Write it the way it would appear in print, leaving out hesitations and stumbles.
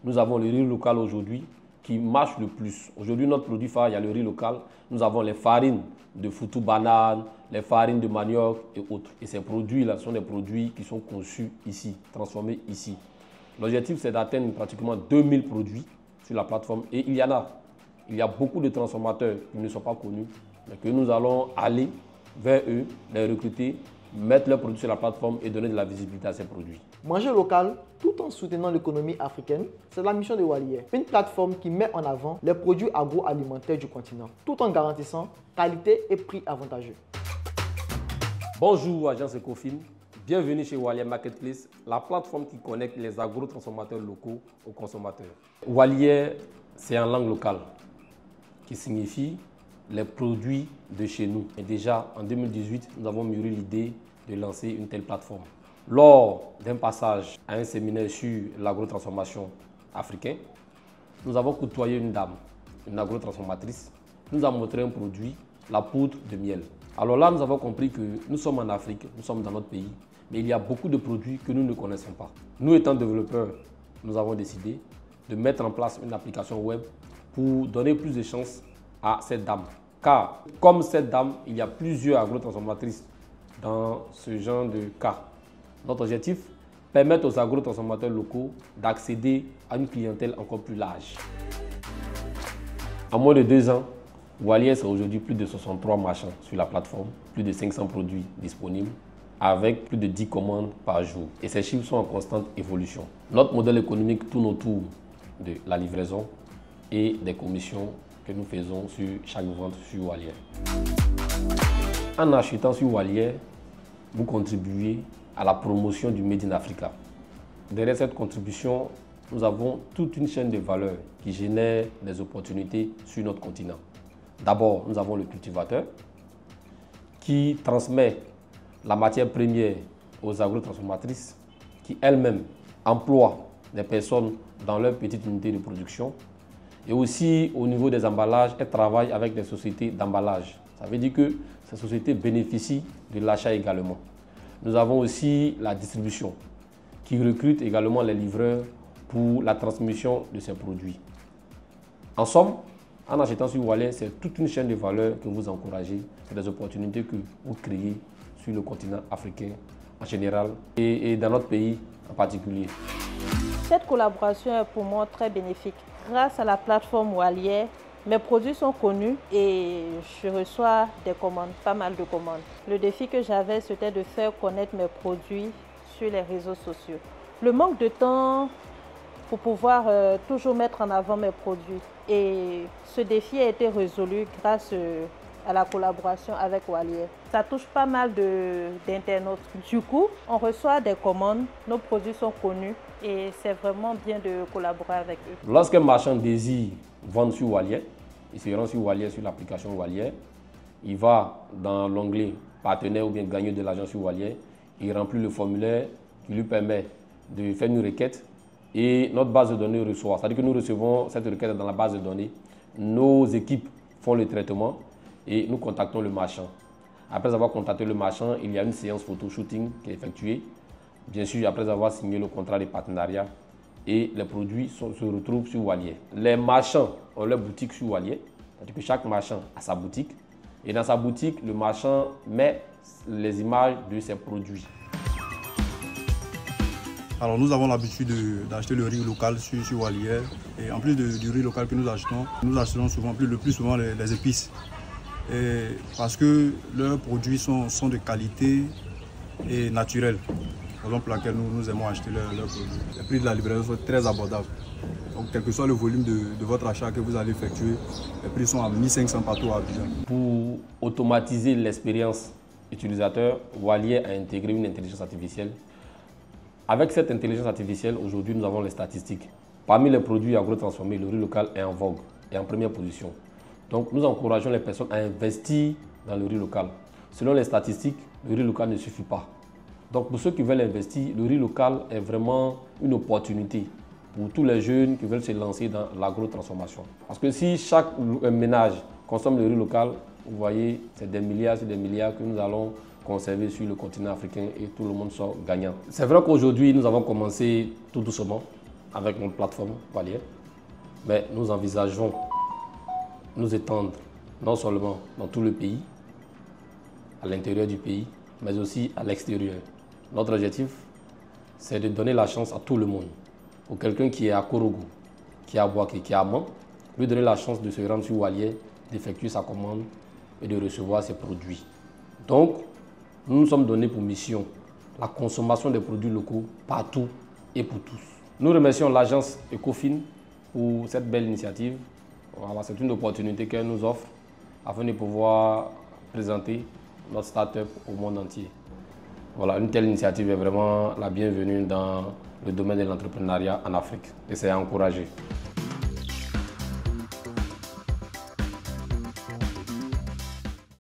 Nous avons le riz local aujourd'hui qui marche le plus. Aujourd'hui, notre produit phare, il y a le riz local. Nous avons les farines de foutou banane, les farines de manioc et autres. Et ces produits-là sont des produits qui sont conçus ici, transformés ici. L'objectif, c'est d'atteindre pratiquement 2000 produits sur la plateforme. Et il y en a. Il y a beaucoup de transformateurs qui ne sont pas connus, mais que nous allons aller vers eux, les recruter, mettre leurs produits sur la plateforme et donner de la visibilité à ces produits. Manger local tout en soutenant l'économie africaine, c'est la mission de Walier. Une plateforme qui met en avant les produits agroalimentaires du continent, tout en garantissant qualité et prix avantageux. Bonjour, agence Ecofin. Bienvenue chez Walier Marketplace, la plateforme qui connecte les agro-transformateurs locaux aux consommateurs. Walier, c'est en langue locale, qui signifie les produits de chez nous. Et déjà, en 2018, nous avons mûri l'idée de lancer une telle plateforme. Lors d'un passage à un séminaire sur l'agrotransformation africaine, nous avons côtoyé une dame, une agrotransformatrice, qui nous a montré un produit, la poudre de miel. Alors là, nous avons compris que nous sommes en Afrique, nous sommes dans notre pays, mais il y a beaucoup de produits que nous ne connaissons pas. Nous, étant développeurs, nous avons décidé de mettre en place une application web pour donner plus de chances à cette dame. Car, comme cette dame, il y a plusieurs agrotransformatrices dans ce genre de cas. Notre objectif, permettre aux agrotransformateurs locaux d'accéder à une clientèle encore plus large. En moins de 2 ans, Walier, c'est aujourd'hui plus de 63 marchands sur la plateforme, plus de 500 produits disponibles, avec plus de 10 commandes par jour. Et ces chiffres sont en constante évolution. Notre modèle économique tourne autour de la livraison et des commissions que nous faisons sur chaque vente sur Walier. En achetant sur Walier, vous contribuez à la promotion du Made in Africa. Derrière cette contribution, nous avons toute une chaîne de valeur qui génère des opportunités sur notre continent. D'abord, nous avons le cultivateur qui transmet la matière première aux agrotransformatrices qui elles-mêmes emploient des personnes dans leur petite unité de production. Et aussi, au niveau des emballages, elles travaillent avec des sociétés d'emballage. Ça veut dire que ces sociétés bénéficient de l'achat également. Nous avons aussi la distribution qui recrute également les livreurs pour la transmission de ces produits. En somme, en achetant sur Walier, c'est toute une chaîne de valeur que vous encouragez. C'est des opportunités que vous créez sur le continent africain en général et dans notre pays en particulier. Cette collaboration est pour moi très bénéfique. Grâce à la plateforme Walier, mes produits sont connus et je reçois des commandes, pas mal de commandes. Le défi que j'avais, c'était de faire connaître mes produits sur les réseaux sociaux. Le manque de temps pour pouvoir toujours mettre en avant mes produits. Et ce défi a été résolu grâce à la collaboration avec Walier. Ça touche pas mal d'internautes. Du coup, on reçoit des commandes, nos produits sont connus et c'est vraiment bien de collaborer avec eux. Lorsqu'un marchand désire vendre sur Walier, il se rend sur Walier, sur l'application Walier, il va dans l'onglet partenaire ou bien gagner de l'argent sur Walier, il remplit le formulaire qui lui permet de faire une requête et notre base de données reçoit. C'est-à-dire que nous recevons cette requête dans la base de données, nos équipes font le traitement et nous contactons le marchand. Après avoir contacté le marchand, il y a une séance photo-shooting qui est effectuée. Bien sûr, après avoir signé le contrat de partenariat et les produits se retrouvent sur Walier. Les marchands ont leur boutique sur Walier, c'est-à-dire que chaque marchand a sa boutique. Et dans sa boutique, le marchand met les images de ses produits. Alors nous avons l'habitude d'acheter le riz local sur Walier. Et en plus du riz local que nous achetons souvent, le plus souvent les épices. Et parce que leurs produits sont de qualité et naturels. Raison pour laquelle nous aimons acheter leurs produits. Les prix de la livraison sont très abordables. Donc quel que soit le volume de votre achat que vous allez effectuer, les prix sont à 1500 partout à Abidjan. Pour automatiser l'expérience utilisateur, Walier a intégré une intelligence artificielle. Avec cette intelligence artificielle, aujourd'hui, nous avons les statistiques. Parmi les produits agrotransformés, le riz local est en vogue et en première position. Donc, nous encourageons les personnes à investir dans le riz local. Selon les statistiques, le riz local ne suffit pas. Donc, pour ceux qui veulent investir, le riz local est vraiment une opportunité pour tous les jeunes qui veulent se lancer dans l'agrotransformation. Parce que si chaque ménage consomme le riz local, vous voyez, c'est des milliards sur des milliards que nous allons conserver sur le continent africain et tout le monde sort gagnant. C'est vrai qu'aujourd'hui, nous avons commencé tout doucement. avec notre plateforme Walier, mais nous envisageons nous étendre non seulement dans tout le pays, à l'intérieur du pays, mais aussi à l'extérieur. Notre objectif, c'est de donner la chance à tout le monde. Pour quelqu'un qui est à Korogo, qui est à Bouaké, qui est à Man, lui donner la chance de se rendre sur Walier, d'effectuer sa commande et de recevoir ses produits. Donc, nous nous sommes donnés pour mission la consommation des produits locaux partout et pour tous. Nous remercions l'agence Ecofin pour cette belle initiative. Voilà, c'est une opportunité qu'elle nous offre afin de pouvoir présenter notre start-up au monde entier. Voilà, une telle initiative est vraiment la bienvenue dans le domaine de l'entrepreneuriat en Afrique et c'est à encourager.